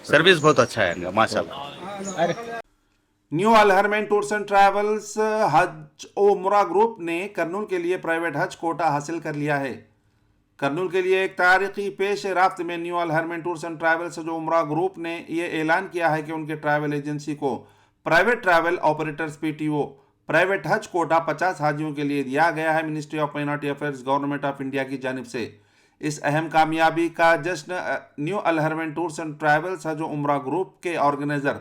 Service बहुत अच्छा है इनका माशाल्लाह। New Al Haramain tours and travels Hajj Umrah group ने करनूल के लिए प्राइवेट हज कोटा हासिल कर लिया है। करनूल के लिए एक तारीखी पेश रफ्त में new Al Haramain tours and travels Hajj Umrah group ने यह ऐलान किया है कि उनके ट्रैवल एजेंसी को private travel operators PTO private Hajj quota 50 हाजियों के लिए दिया गया है। Ministry of minority affairs government of India की जानिब से इस अहम कामयाबी का जश्न new Al Haramain tours and travels Hajj Umrah group के ऑर्गेनाइजर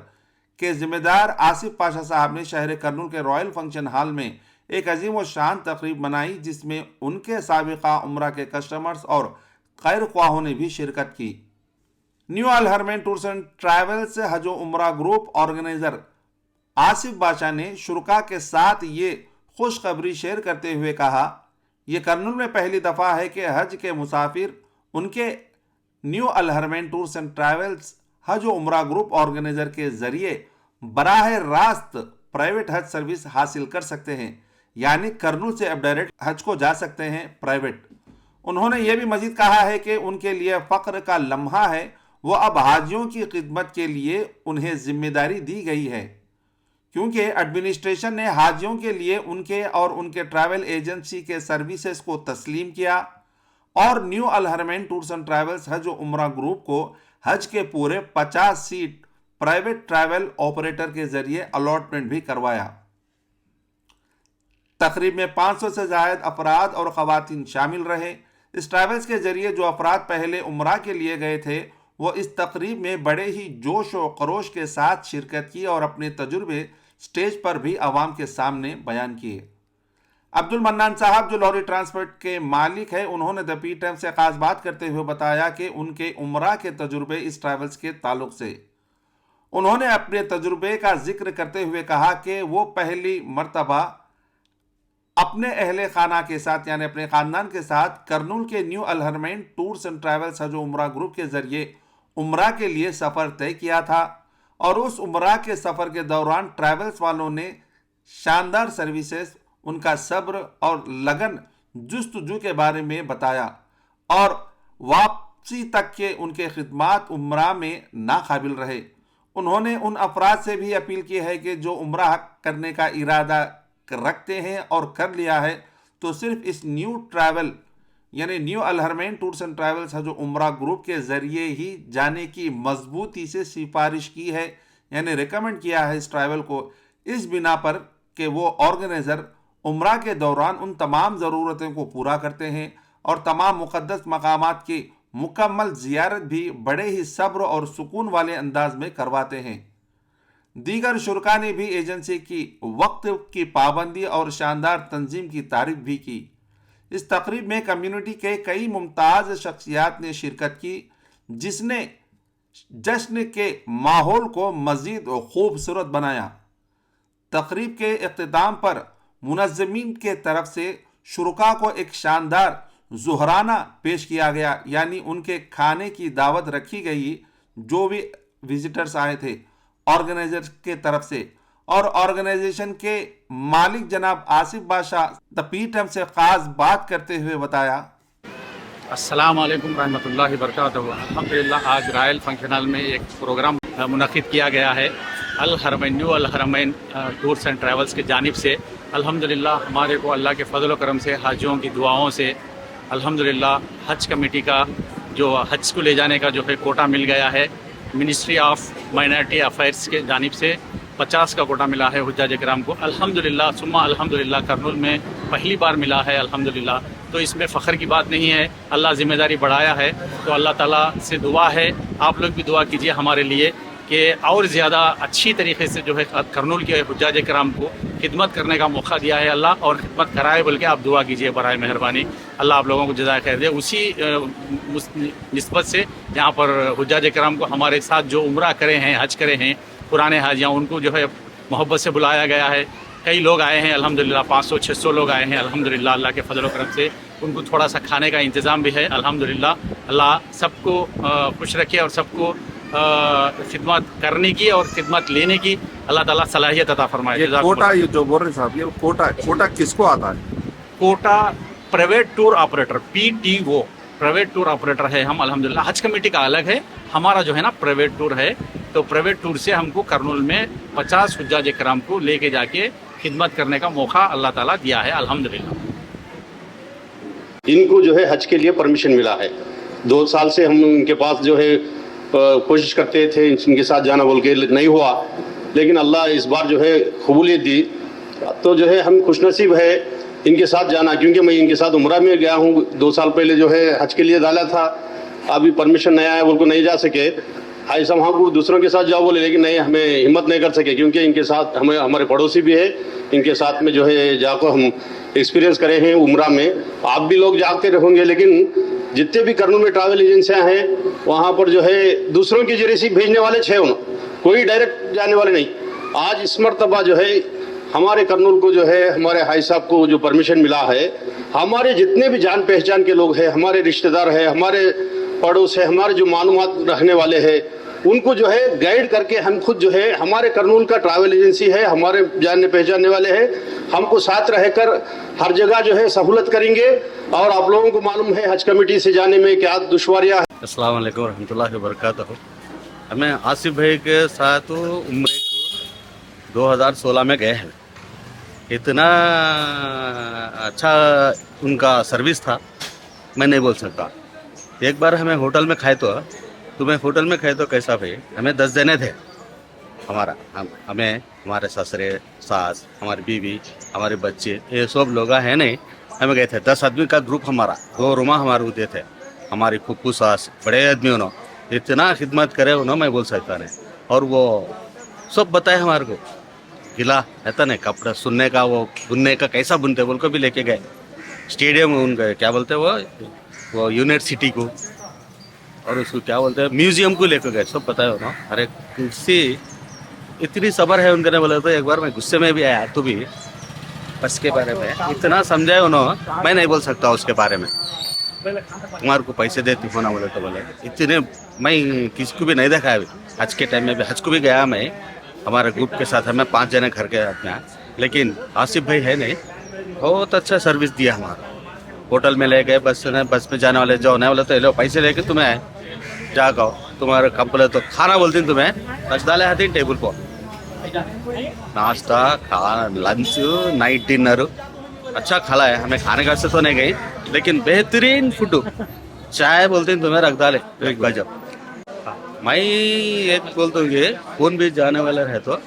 के जिम्मेदार आसिफ पाशा साहब ने शहर करनूल के रॉयल फंक्शन हॉल में एक अजीम व शान तकरीब मनाई, जिसमें उनके साबिका उम्रा के कस्टमर्स और खैर ख्वाहों ने भी शिरकत की। New Al Haramain tours and travels Hajj Umrah group organiser Asif बाशा ने शुरका के साथ ये खुशखबरी शेयर करते हुए कहा, यह करनूल में पहली दफ़ा है कि हज के मुसाफिर उनके new Al Haramain tours and travels Hajj Umrah group organiser के जरिए बराह रास्त प्राइवेट हज सर्विस हासिल कर सकते हैं, यानी करनूल से अब डायरेक्ट हज को जा सकते हैं प्राइवेट। उन्होंने यह भी मजीद कहा है कि उनके लिए फ़ख्र का लम्हा है, वो अब हाजियों की खिदमत के लिए उन्हें जिम्मेदारी दी गई है, क्योंकि एडमिनिस्ट्रेशन ने हाजियों के लिए उनके और उनके ट्रैवल एजेंसी के सर्विसेज को तस्लीम किया और new Al Haramain tours and travels Hajj Umrah group को हज के पूरे 50 सीट प्राइवेट ट्रैवल ऑपरेटर के जरिए अलॉटमेंट भी करवाया। तकरीब में 500 से ज़ायद अफराद और ख़वातीन शामिल रहे। इस ट्रैवल्स के जरिए जो अफराद पहले उमरा के लिए गए थे वो इस तकरीब में बड़े ही जोश व खरोश के साथ शिरकत की और अपने तजुर्बे स्टेज पर भी आवाम के सामने बयान किए। अब्दुल मन्नान साहब जो लॉरी ट्रांसपोर्ट के मालिक है, उन्होंने द पी टाइम से खास बात करते हुए बताया कि उनके उमरा के तजुर्बे इस ट्रैवल्स के ताल्लुक से उन्होंने अपने तजुर्बे का जिक्र करते हुए कहा कि वो पहली मर्तबा अपने अहले खाना के साथ यानी अपने ख़ानदान के साथ करनूल के new Al Haramain tours and travels Hajj Umrah group के ज़रिए उमरा के लिए सफ़र तय किया था और उस उमरा के सफ़र के दौरान ट्रैवल्स वालों ने शानदार सर्विसेज, उनका सब्र और लगन जुस्तजू के बारे में बताया और वापसी तक के उनके खिदमात उम्रा में नाकाबिल रहे। उन्होंने उन अफराद से भी अपील की है कि जो उम्रा करने का इरादा रखते हैं और कर लिया है तो सिर्फ इस न्यू ट्रैवल यानी new Al Haramain tours and travels Hajj Umrah group के ज़रिए ही जाने की मजबूती से सिफारिश की है, यानी रिकमेंड किया है इस ट्रैवल को, इस बिना पर कि वो ऑर्गेनाइज़र उम्रा के दौरान उन तमाम ज़रूरतों को पूरा करते हैं और तमाम मुक़द्दस मकामात की मुकम्मल ज़ियारत भी बड़े ही सब्र और सुकून वाले अंदाज में करवाते हैं। दीगर शुरका ने भी एजेंसी की वक्त की पाबंदी और शानदार तंजीम की तारीफ भी की। इस तकरीब में कम्युनिटी के कई मुमताज़ शख्सियात ने शिरकत की, जिसने जश्न के माहौल को मज़ीद खूबसूरत बनाया। तकरीब के इख्तिताम पर मुनज़्ज़मीन के तरफ से शुरका को एक शानदार ज़ुहराना पेश किया गया, यानी उनके खाने की दावत रखी गई जो भी विजिटर्स आए थे ऑर्गेनाइजर के तरफ से। और ऑर्गेनाइजेशन के मालिक जनाब आसिफ बाशा द पी टाइम से ख़ास बात करते हुए बताया, अस्सलाम वालेकुम रहमतुल्लाहि बरकातहू। अल्हम्दुलिल्लाह आज रॉयल फंक्शन हॉल में एक प्रोग्राम मुनक़िद किया गया है Al Haramain new Al Haramain tours and travels की जानिब से। अल्हम्दुलिल्लाह हमारे को अल्लाह के फजल करम से हाजियों की दुआओं से अल्हम्दुलिल्लाह हज कमेटी का जो हज को ले जाने का जो है कोटा मिल गया है। मिनिस्ट्री ऑफ माइनॉरिटी अफेयर्स के जानिब से 50 का कोटा मिला है हुज्जाज इकराम को। अल्हम्दुलिल्लाह सुम्मा अल्हम्दुलिल्लाह करनूल में पहली बार मिला है अल्हम्दुलिल्लाह, तो इसमें फ़ख्र की बात नहीं है। अल्लाह ज़िम्मेदारी बढ़ाया है तो अल्लाह ताला से दुआ है, आप लोग भी दुआ कीजिए हमारे लिए कि और ज़्यादा अच्छी तरीके से जो है करनूल के हुज्जाज इकराम को खिदमत करने का मौका दिया है अल्लाह, और खिदमत कराए बल्कि आप दुआ कीजिए बराए मेहरबानी। अल्लाह आप लोगों को जज़ाए खैर दे। उसी निस्बत से यहाँ पर हुज्जाज इकराम को हमारे साथ जो उम्रा करे हैं, हज करे हैं, पुराने हाजियाँ, उनको जो है मोहब्बत से बुलाया गया है। कई लोग आए हैं अल्हम्दुलिल्लाह, 500-600 लोग आए हैं अल्हम्दुलिल्लाह। अल्लाह के फजल करम से उनको थोड़ा सा खाने का इंतज़ाम भी है अल्हम्दुलिल्लाह। अल्लाह सबको खुश रखे और सबको खिदमत करने की और खिदमत लेने की अल्लाह ताला सलाहियत अता फरमाए। ये कोटा ये जो बोल रहे साहब, ये कोटा किसको आता है? Quota private tour operator PTO private tour operator है हम अल्हम्दुलिल्लाह। हज कमेटी का अलग है, हमारा जो है ना प्राइवेट टूर है। तो प्राइवेट टूर से हमको करनूल में 50 हुज्जाज इकराम को लेके जाके खिदमत करने का मौका अल्लाह ताला दिया है अल्हम्दुलिल्लाह। इनको जो है हज के लिए परमिशन मिला है। 2 साल से हम इनके पास जो है कोशिश करते थे इनके साथ जाना बोल के, नहीं हुआ, लेकिन अल्लाह इस बार जो है कबूलियत दी। तो जो है हम खुशनसीब है इनके साथ जाना, क्योंकि मैं इनके साथ उम्रा में गया हूँ 2 साल पहले जो है हज के लिए डाला था। अभी परमिशन नहीं आया, बोल को नहीं जा सके। हाई साहब वहाँ को दूसरों के साथ जाओ बोले, लेकिन नहीं, हमें हिम्मत नहीं कर सके, क्योंकि इनके साथ हमारे पड़ोसी भी है, इनके साथ में जो है जाकर हम एक्सपीरियंस करे हैं उम्रा में। आप भी लोग जाते रहोगे, लेकिन जितने भी करनूल में ट्रैवल एजेंसियां हैं वहाँ पर जो है दूसरों के जरिए से भेजने वाले 6, कोई डायरेक्ट जाने वाले नहीं। आज इस मरतबा जो है हमारे करनूल को जो है हमारे हाई साहब को जो परमिशन मिला है, हमारे जितने भी जान पहचान के लोग हैं, हमारे रिश्तेदार हैं, हमारे पड़ोस है, हमारे जो मालूमात रखने वाले हैं, उनको जो है गाइड करके हम खुद जो है, हमारे करनूल का ट्रैवल एजेंसी है, हमारे जानने पहचानने वाले हैं, हमको साथ रहकर हर जगह जो है सहूलत करेंगे। और आप लोगों को मालूम है हज कमेटी से जाने में क्या दुश्वारियाँ हैं। अस्सलाम वालेकुम रहमतुल्लाहि व बरकातहू। हमें आसिफ भाई के साथ उम्रे को 2016 में गए हैं। इतना अच्छा उनका सर्विस था, मैं नहीं बोल सकता। एक बार हमें होटल में खाए तो तुम्हें होटल में खाए तो कैसा भाई, हमें 10 जने थे। हमें हमारे ससुरे, सास, हमारी बीवी, हमारे बच्चे, ये सब लोग हैं नहीं, हमें गए थे 10 आदमी का ग्रुप हमारा। 2 रूमा हमारे होते थे। हमारी फुप्पू सास बड़े आदमी उन्होंने इतना खिदमत करे उन्होंने, मैं बोल सकता नहीं। और वो सब बताए हमारे को, गिला रहता नहीं कपड़ा सुनने का, वो बुनने का कैसा बुनते बोल को भी लेके गए। स्टेडियम उनका क्या बोलते हैं वो यूनिवर्सिटी को, और उसको क्या बोलते हैं म्यूजियम को लेकर गए, सब पता है उन्होंने। हर एक कुर्सी इतनी सबर है उनके, बोले तो एक बार मैं गुस्से में भी आया, तो भी बस के बारे में इतना समझाए उन्होंने, मैं नहीं बोल सकता उसके बारे में। तुम्हारे को पैसे देती हो ना बोले तो बोले इतने, मैं किसी को भी नहीं देखा अभी। हज के टाइम में भी हज को भी गया मैं, हमारे ग्रुप के साथ हमें 5 जने घर के अपने, लेकिन आसिफ भाई है नहीं, बहुत अच्छा सर्विस दिया हमारा। होटल में ले गए, बस में जाने वाले जाओ नहीं बोले तो लो पैसे लेके तुम्हें जा गाओ, तुम्हारे कब बोले तो खाना बोलती तुम्हें रख डाले आती टेबल पर, नाश्ता, खाना, लंच, नाइट डिनर अच्छा खाला है। हमें खाने का से तो नहीं गई, लेकिन बेहतरीन फूड, चाय बोलते हैं तुम्हें रख डाले एक गजब। मैं एक बोलता हूँ कि कौन भी जाने वाला है तो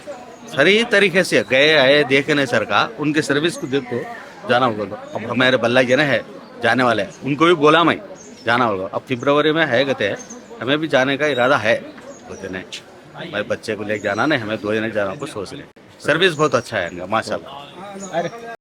सही तरीके से गए आए देखने सर का, उनके सर्विस को देखो जाना होगा। तो अब हमारे बल्ला जने हैं जाने वाले हैं, उनको भी बोला मैं जाना होगा। अब फरवरी में है कहते हैं, हमें भी जाने का इरादा है, बोलते नहीं मेरे बच्चे को लेके जाना नहीं, हमें 2 जने जाना को सोच रहे। सर्विस बहुत अच्छा है इनका माशाल्लाह।